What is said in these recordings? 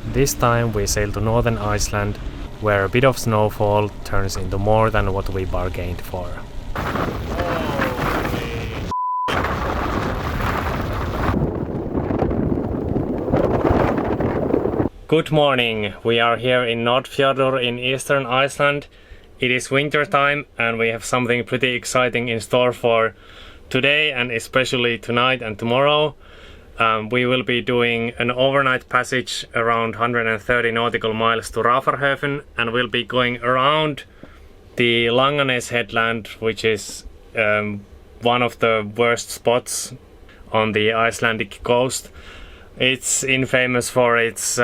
This time we sail to northern Iceland, where a bit of snowfall turns into more than what we bargained for. Good morning, we are here in Nordfjordur in eastern Iceland. It is winter time and we have something pretty exciting in store for today and especially tonight and tomorrow. We will be doing an overnight passage around 130 nautical miles to Raufarhöfn, and we'll be going around the Langanes headland, which is one of the worst spots on the Icelandic coast. It's infamous for its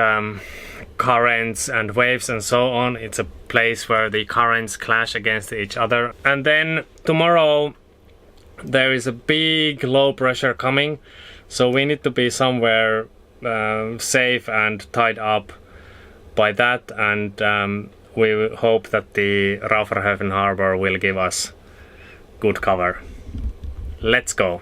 currents and waves and so on. It's a place where the currents clash against each other. And then tomorrow there is a big low pressure coming, so we need to be somewhere safe and tied up by that, and we hope that the Raufarhöfn harbor will give us good cover. Let's go!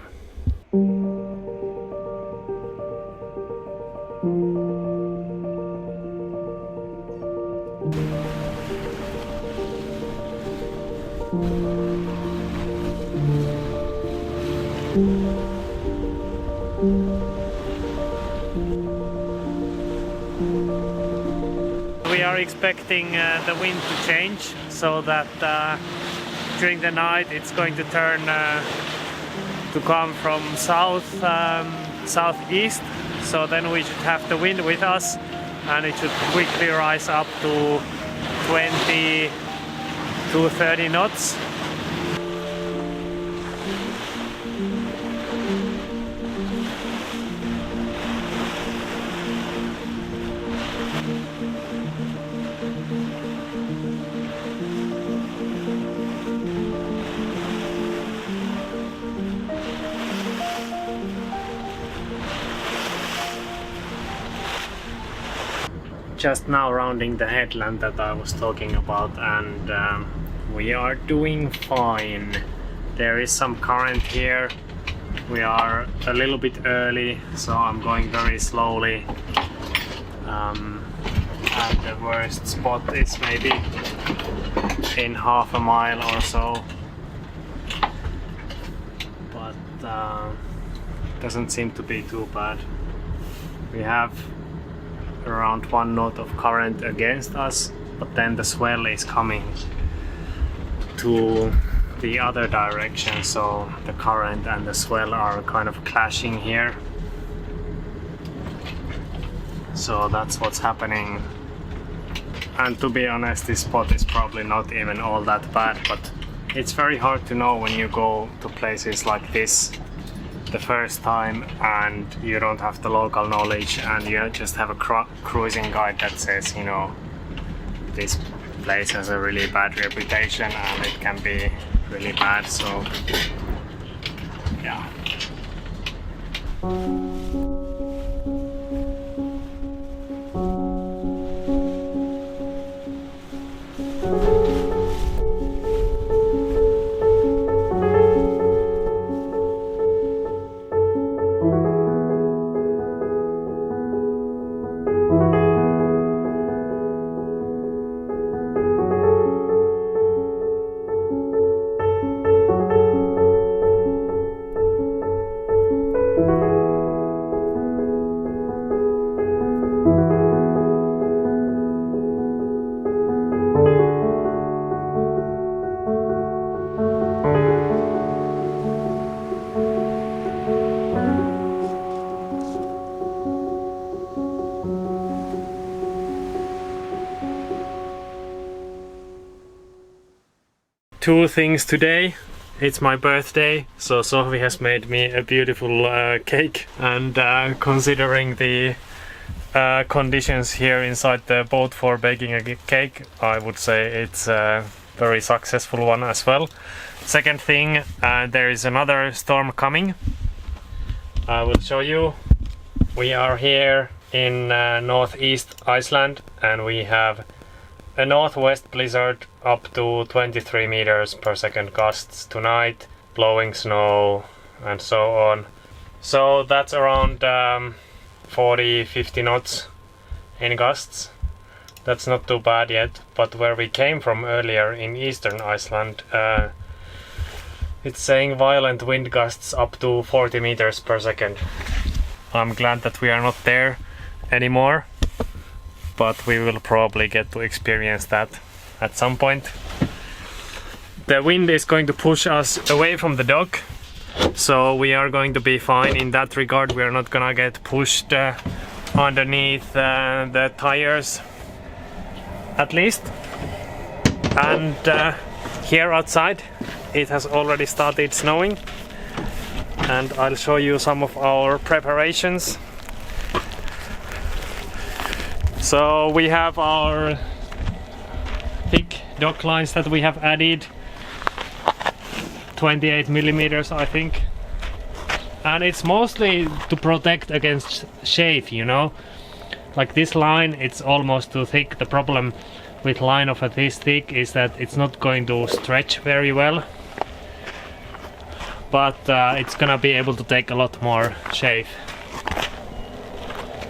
We are expecting the wind to change, so that during the night it's going to turn to come from southeast, so then we should have the wind with us and it should quickly rise up to 20 to 30 knots. Just now rounding the headland that I was talking about, and we are doing fine. There is some current here. We are a little bit early, so I'm going very slowly. And the worst spot is maybe in half a mile or so. But doesn't seem to be too bad. We have around 1 knot of current against us, but then the swell is coming to the other direction, so the current and the swell are kind of clashing here. So that's what's happening. And to be honest, this spot is probably not even all that bad, but it's very hard to know when you go to places like this the first time and you don't have the local knowledge and you just have a cruising guide that says, you know, this place has a really bad reputation and it can be really bad, so yeah. Two things today. It's my birthday, so Sophie has made me a beautiful cake, and considering the conditions here inside the boat for baking a cake, I would say it's a very successful one as well. Second thing, there is another storm coming. I will show you. We are here in northeast Iceland and we have a northwest blizzard up to 23 meters per second gusts tonight, blowing snow and so on. So that's around 40-50 knots in gusts. That's not too bad yet, but where we came from earlier in eastern Iceland, it's saying violent wind gusts up to 40 meters per second. I'm glad that we are not there anymore, but we will probably get to experience that at some point. The wind is going to push us away from the dock, so we are going to be fine in that regard. We are not gonna get pushed underneath the tires, at least. And here outside it has already started snowing, and I'll show you some of our preparations. So we have our thick dock lines that we have added, 28 millimeters I think, and it's mostly to protect against shave, you know. Like this line, it's almost too thick. The problem with line of this thick is that it's not going to stretch very well, but it's gonna be able to take a lot more shave.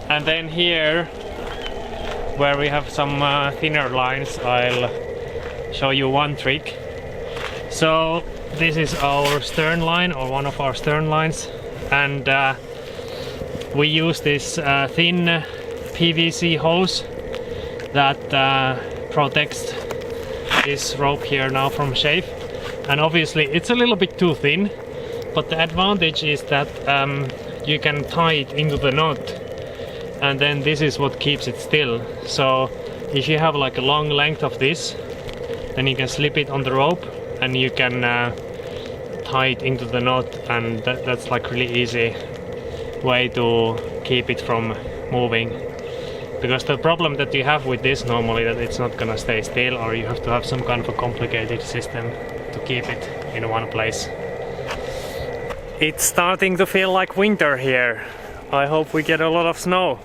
And then here, where we have some thinner lines, I'll show you one trick. So this is our stern line, or one of our stern lines, and we use this thin PVC hose that protects this rope here now from shave. And obviously it's a little bit too thin, but the advantage is that you can tie it into the knot, and then this is what keeps it still. So if you have like a long length of this, then you can slip it on the rope and you can tie it into the knot, and that's like really easy way to keep it from moving. Because the problem that you have with this normally, that it's not gonna stay still, or you have to have some kind of a complicated system to keep it in one place. It's starting to feel like winter here. I hope we get a lot of snow.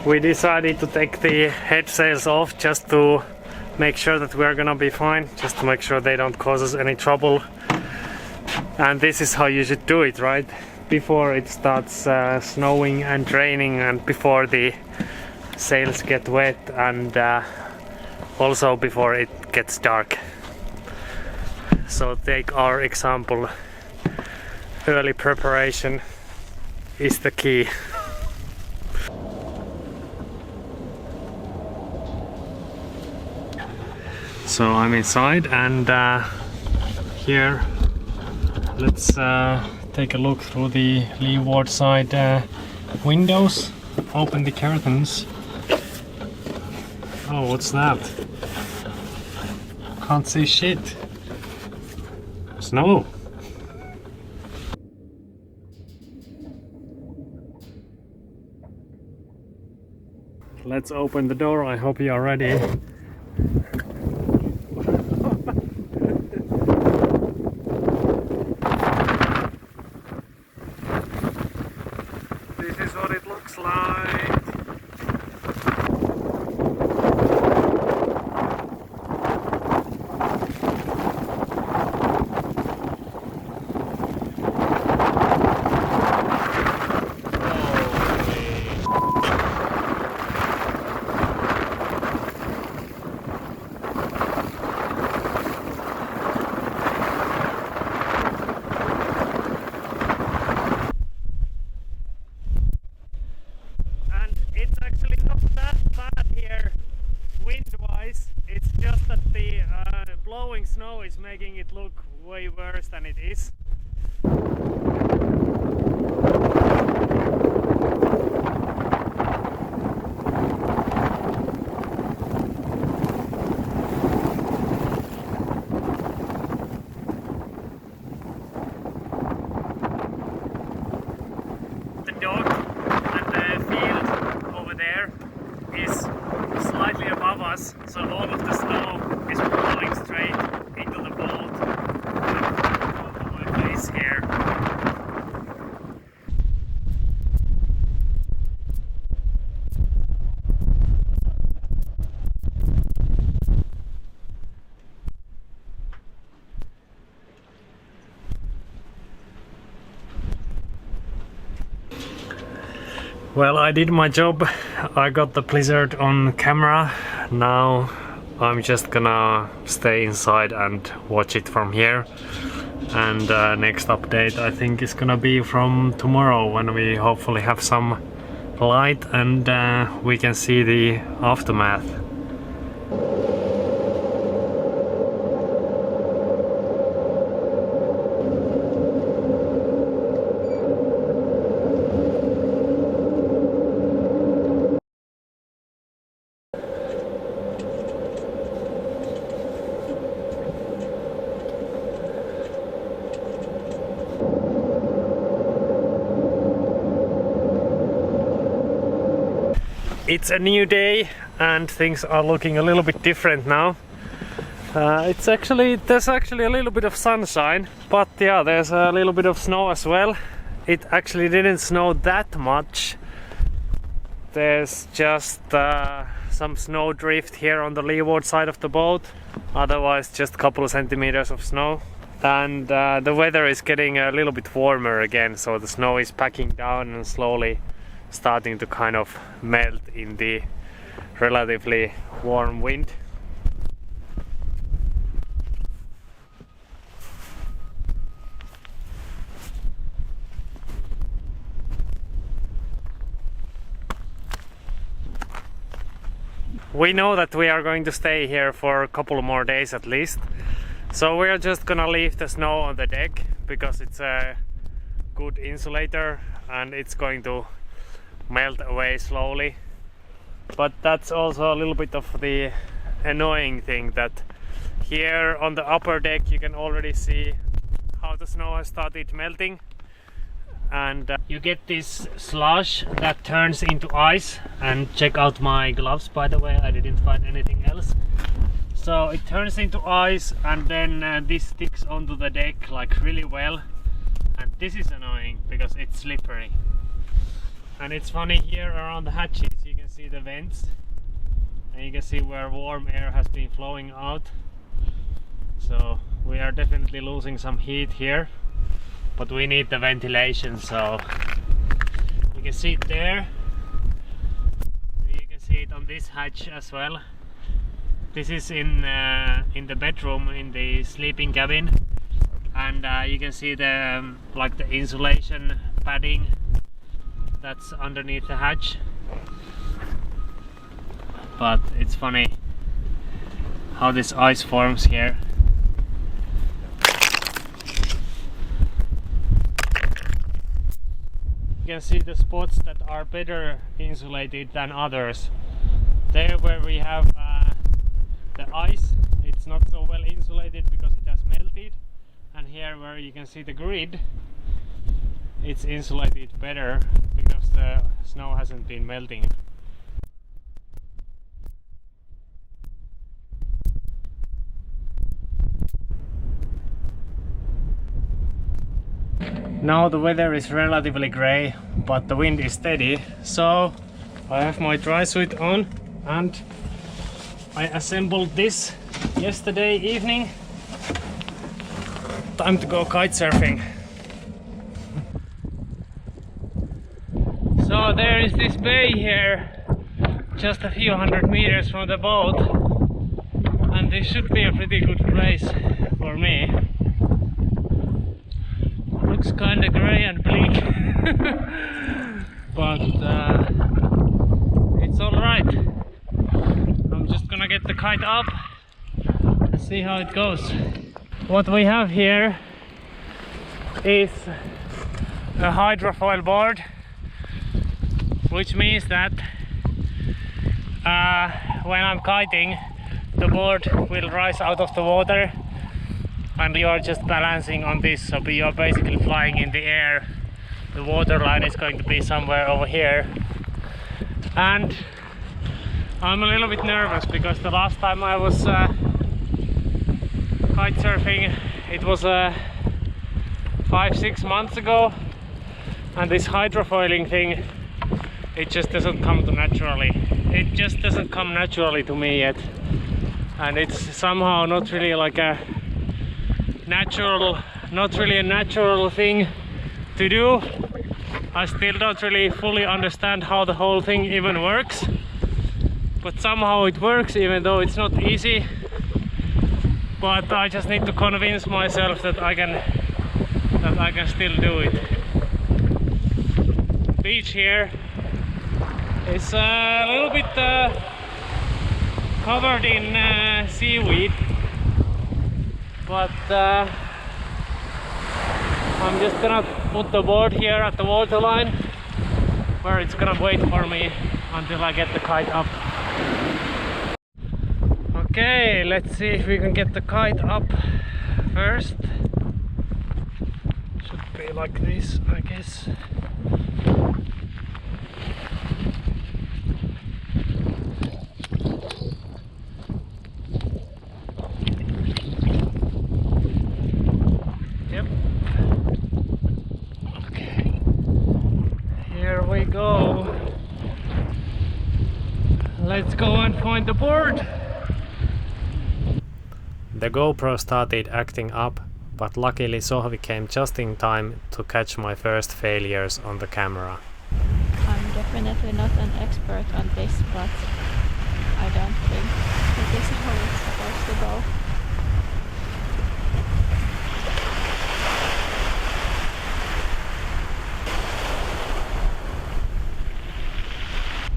We decided to take the head sails off just to make sure that we're gonna be fine, just to make sure they don't cause us any trouble. And this is how you should do it, right? Before it starts snowing and raining, and before the sails get wet, and also before it gets dark. So take our example. Early preparation is the key. So I'm inside, and here let's take a look through the leeward side windows. Open the curtains. Oh, what's that? Can't see shit. Snow. Let's open the door. I hope you are ready. This is what it looks like. And snow is making it look way worse than it is. The dock and the field over there is slightly above us, so all of the snow is falling straight into the boat and over my face here. Well, I did my job. I got the blizzard on camera. Now I'm just gonna stay inside and watch it from here. And next update I think is gonna be from tomorrow, when we hopefully have some light and we can see the aftermath. It's a new day and things are looking a little bit different now. There's actually a little bit of sunshine, but yeah, there's a little bit of snow as well. It actually didn't snow that much. There's just some snow drift here on the leeward side of the boat. Otherwise just a couple of centimeters of snow. And the weather is getting a little bit warmer again, so the snow is packing down and slowly starting to kind of melt in the relatively warm wind. We know that we are going to stay here for a couple more days at least, so we are just gonna leave the snow on the deck because it's a good insulator and it's going to melt away slowly. But that's also a little bit of the annoying thing, that here on the upper deck you can already see how the snow has started melting, and you get this slush that turns into ice. And check out my gloves, by the way, I didn't find anything else. So it turns into ice and then this sticks onto the deck like really well, and this is annoying because it's slippery. And it's funny, here around the hatches you can see the vents and you can see where warm air has been flowing out. So we are definitely losing some heat here, but we need the ventilation, so you can see it there. You can see it on this hatch as well. This is in the bedroom, in the sleeping cabin, and you can see the like the insulation padding that's underneath the hatch. But it's funny how this ice forms here. You can see the spots that are better insulated than others. There where we have the ice, it's not so well insulated because it has melted, and here where you can see the grid, it's insulated better because the snow hasn't been melting. Now the weather is relatively grey, but the wind is steady, so I have my dry suit on and I assembled this yesterday evening. Time to go kite surfing. So there is this bay here, just a few hundred meters from the boat, and this should be a pretty good place for me. Looks kinda grey and bleak, but it's alright. I'm just gonna get the kite up and see how it goes. What we have here is a hydrofoil board, which means that when I'm kiting, the board will rise out of the water and you are just balancing on this, so you are basically flying in the air. The water line is going to be somewhere over here, and I'm a little bit nervous because the last time I was kite surfing, it was 5-6 months ago, and this hydrofoiling thing, it just doesn't come to naturally. It just doesn't come naturally to me yet, and it's somehow not really like a natural, not really a natural thing to do. I still don't really fully understand how the whole thing even works, but somehow it works, even though it's not easy. But I just need to convince myself that I can still do it. Beach here is a little bit covered in seaweed, but I'm just gonna put the board here at the waterline where it's gonna wait for me until I get the kite up. Okay, let's see if we can get the kite up first. Should be like this, I guess. Yep. Okay. Here we go. Let's go and find the board. The GoPro started acting up, but luckily Sohvi came just in time to catch my first failures on the camera. I'm definitely not an expert on this, but I don't think that this is how it's supposed to go.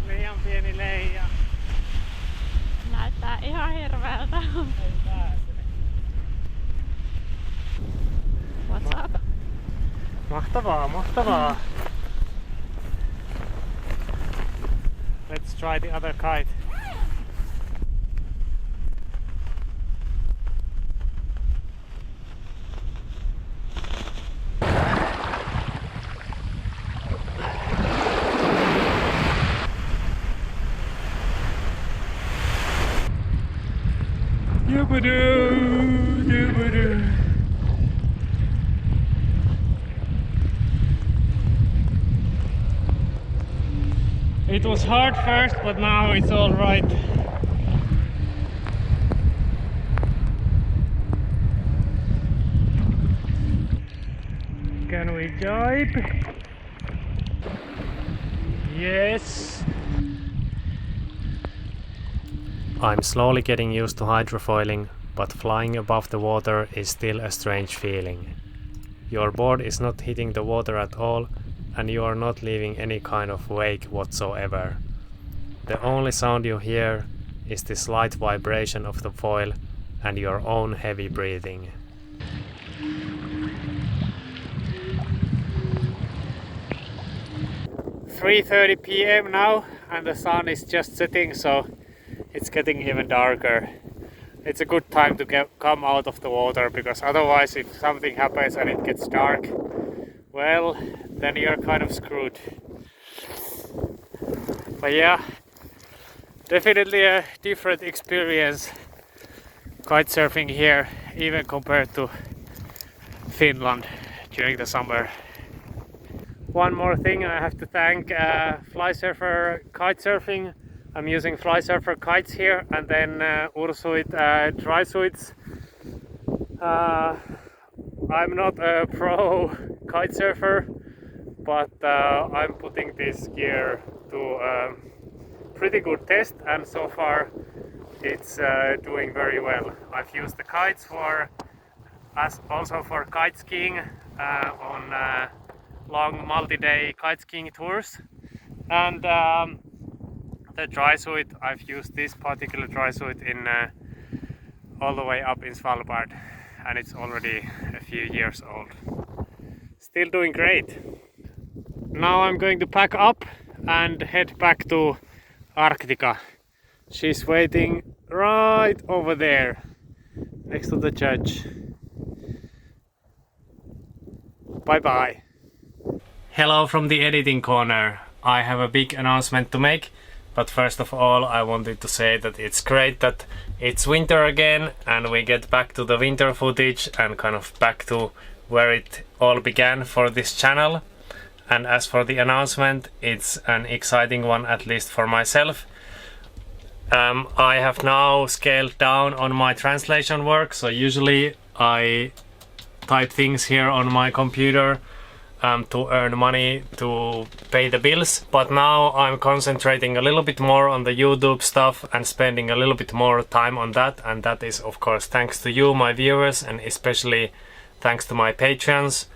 Liian pieni leija. Näyttää ihan hirveältä. Ei pääse. What's up? Mahtavaa, mahtavaa. Let's try the other kite. Yubadoo, yubadoo. It was hard first, but now it's all right. Can we jibe? Yes. I'm slowly getting used to hydrofoiling, but flying above the water is still a strange feeling. Your board is not hitting the water at all, and you are not leaving any kind of wake whatsoever. The only sound you hear is the slight vibration of the foil and your own heavy breathing. 3:30 p.m. now, and the sun is just setting, so it's getting even darker. It's a good time to come out of the water, because otherwise if something happens and it gets dark, well, then you're kind of screwed. But yeah, definitely a different experience kite surfing here, even compared to Finland during the summer. One more thing, I have to thank Fly Surfer Kite Surfing. I'm using Fly Surfer kites here, and then Ursuit dry suits. I'm not a pro kite surfer, but I'm putting this gear to a pretty good test, and so far it's doing very well. I've used the kites also for kite skiing on long multi-day kite skiing tours, and the dry suit, I've used this particular dry suit in all the way up in Svalbard, and it's already a few years old. Still doing great. Now I'm going to pack up and head back to Arctica. She's waiting right over there next to the church. Bye bye. Hello from the editing corner. I have a big announcement to make, but first of all I wanted to say that it's great that it's winter again and we get back to the winter footage and kind of back to where it all began for this channel. And as for the announcement, it's an exciting one, at least for myself. I have now scaled down on my translation work, so usually I type things here on my computer to earn money to pay the bills, but now I'm concentrating a little bit more on the YouTube stuff and spending a little bit more time on that, and that is of course thanks to you, my viewers, and especially thanks to my patrons.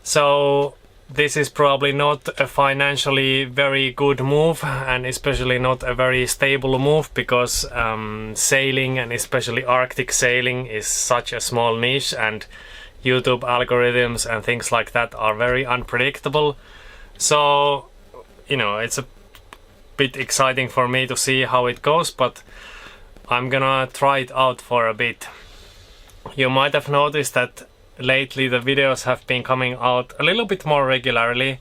So this is probably not a financially very good move, and especially not a very stable move, because sailing, and especially Arctic sailing, is such a small niche, and YouTube algorithms and things like that are very unpredictable. So, you know, it's a bit exciting for me to see how it goes, but I'm gonna try it out for a bit. You might have noticed that lately the videos have been coming out a little bit more regularly.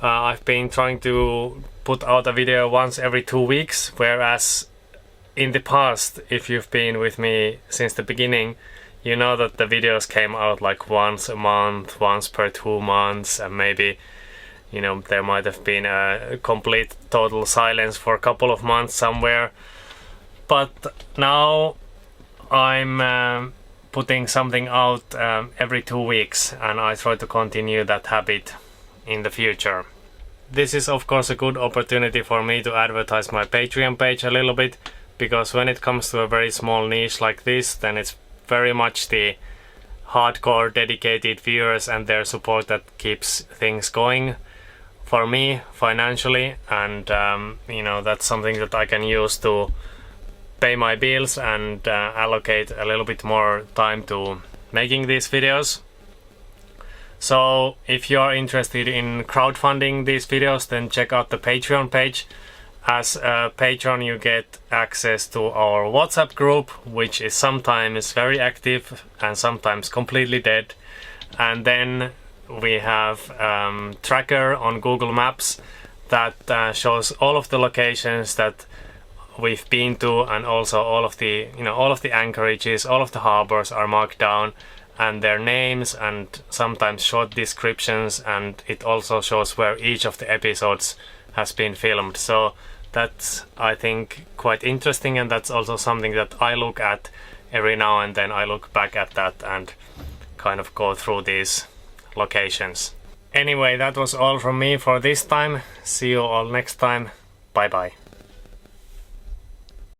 I've been trying to put out a video once every 2 weeks, whereas in the past, if you've been with me since the beginning, you know that the videos came out like once a month, once per 2 months, and maybe, you know, there might have been a complete total silence for a couple of months somewhere. But now I'm putting something out every 2 weeks, and I try to continue that habit in the future. This is of course a good opportunity for me to advertise my Patreon page a little bit, because when it comes to a very small niche like this, then it's very much the hardcore dedicated viewers and their support that keeps things going for me financially, and you know, that's something that I can use to pay my bills and allocate a little bit more time to making these videos. So if you are interested in crowdfunding these videos, then check out the Patreon page. As a patron, you get access to our WhatsApp group, which is sometimes very active and sometimes completely dead. And then we have tracker on Google Maps that shows all of the locations that we've been to, and also all of the, you know, all of the anchorages, all of the harbors are marked down, and their names and sometimes short descriptions, and it also shows where each of the episodes has been filmed. So that's, I think, quite interesting, and that's also something that I look at every now and then. I look back at that and kind of go through these locations. Anyway, that was all from me for this time. See you all next time. Bye bye.